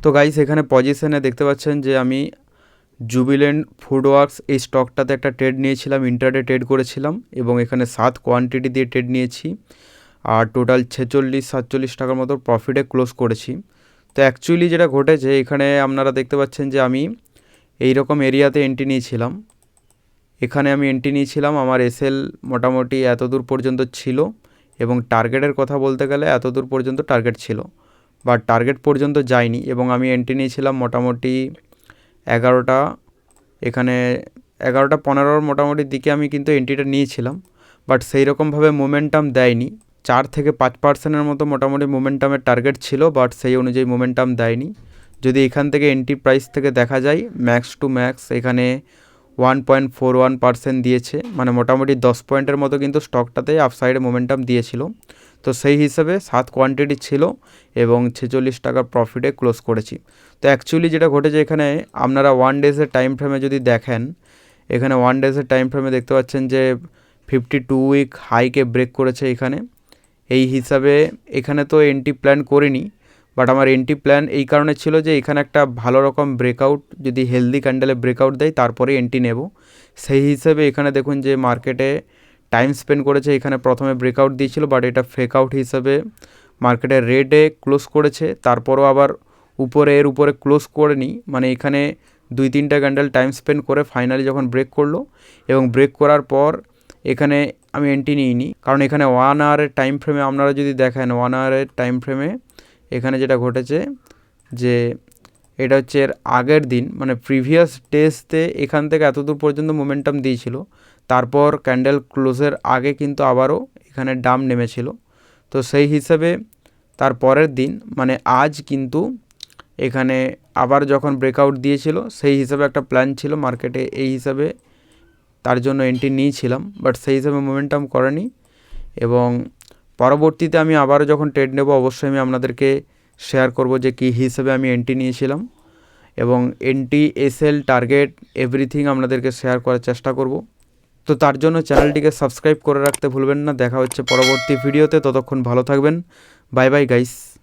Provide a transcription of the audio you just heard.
তো গাইস এখানে পজিশনে দেখতে পাচ্ছেন যে আমি জুবিল্যান্ট ফুডওয়ার্কস এই স্টকটাতে একটা ট্রেড নিয়েছিলাম, ইন্ট্রাডে ট্রেড করেছিলাম এবং এখানে 7 কোয়ান্টিটি দিয়ে ট্রেড নিয়েছি আর টোটাল 46-47 টাকার মতো প্রফিটে ক্লোজ করেছি। তো অ্যাকচুয়ালি যেটা ঘটেছে এখানে আপনারা দেখতে পাচ্ছেন যে আমি এই রকম এরিয়াতে এন্ট্রি নিয়েছিলাম। এখানে আমি এন্ট্রি নিয়েছিলাম, আমার এসএল মোটামুটি এত দূর পর্যন্ত ছিল এবং টার্গেটের কথা বলতে গেলে এত দূর পর্যন্ত টার্গেট ছিল, বাট টার্গেট পর্যন্ত যায়নি এবং আমি এন্ট্রি নিয়েছিলাম মোটামুটি 11টা, এখানে 11টা 15 মোটামুটি দিকে আমি কিন্তু এন্ট্রিটা নিয়েছিলাম, বাট সেই রকমভাবে মোমেন্টাম দেয়নি। 4-5% মতো মোটামুটি মোমেন্টামের টার্গেট ছিল, বাট সেই অনুযায়ী মোমেন্টাম দেয়নি। যদি এখান থেকে এন্ট্রি প্রাইস থেকে দেখা যায় ম্যাক্স টু ম্যাক্স এখানে 1.41% দিয়েছে, মানে মোটামুটি 10 পয়েন্টের মতো কিন্তু স্টকটাতে আপসাইডে মোমেন্টাম দিয়েছিল। তো সেই হিসাবে 7 কোয়ান্টিটি ছিল এবং 46 টাকার প্রফিটে ক্লোজ করেছি। তো অ্যাকচুয়ালি যেটা ঘটেছে এখানে আপনারা 1 ডেজের টাইম ফ্রেমে যদি দেখেন, এখানে 1 ডেজের টাইম ফ্রেমে দেখতে পাচ্ছেন যে 52 উইক হাইকে ব্রেক করেছে এখানে। এই হিসাবে এখানে তো এন্ট্রি প্ল্যান করিনি, বাট আমার এন্ট্রি প্ল্যান এই কারণে ছিল যে এখানে একটা ভালো রকম ব্রেকআউট যদি হেলদি ক্যান্ডেলে ব্রেকআউট দেয় তারপরে এন্ট্রি নেব। সেই হিসেবে এখানে দেখুন যে মার্কেটে টাইম স্পেন্ড করেছে, এখানে প্রথমে ব্রেকআউট দিয়েছিল বাট এটা ফেক আউট হিসাবে মার্কেটে রেডে ক্লোজ করেছে, তারপরও আবার এর উপরে ক্লোজ করেনি, মানে এখানে 2-3টা ক্যান্ডেল টাইম স্পেন্ড করে ফাইনালি যখন ব্রেক করলো এবং ব্রেক করার পর এখানে আমি এন্ট্রি নিইনি, কারণ এখানে 1 আওয়ারের টাইম ফ্রেমে আপনারা যদি দেখেন 1 আওয়ারের টাইম ফ্রেমে এখানে যেটা ঘটেছে যে এটা হচ্ছে এর আগের দিন, মানে প্রিভিয়াস ডেজতে এখান থেকে এত দূর পর্যন্ত মোমেন্টাম দিয়েছিল, তারপর ক্যান্ডেল ক্লোজের আগে কিন্তু আবারও এখানে ডাম নেমেছিল। তো সেই হিসাবে তার পরের দিন মানে আজ কিন্তু এখানে আবার যখন ব্রেকআউট দিয়েছিল সেই হিসাবে একটা প্ল্যান ছিল মার্কেটে, এই হিসাবে তার জন্য এন্ট্রি নিয়েছিলাম, বাট সেই হিসাবে মোমেন্টাম করেনি এবং পরবর্তীতে আমি আবারও যখন ট্রেড নেব অবশ্যই আমি আপনাদেরকে শেয়ার করব যে কী হিসেবে আমি এন্ট্রি নিয়েছিলাম এবং এন্ট্রি এসএল টার্গেট এভরিথিং আপনাদেরকে শেয়ার করার চেষ্টা করব। তো তার জন্য চ্যানেলটিকে সাবস্ক্রাইব করে রাখতে ভুলবেন না। দেখা হচ্ছে পরবর্তী ভিডিওতে, ততক্ষণ ভালো থাকবেন। Bye bye guys.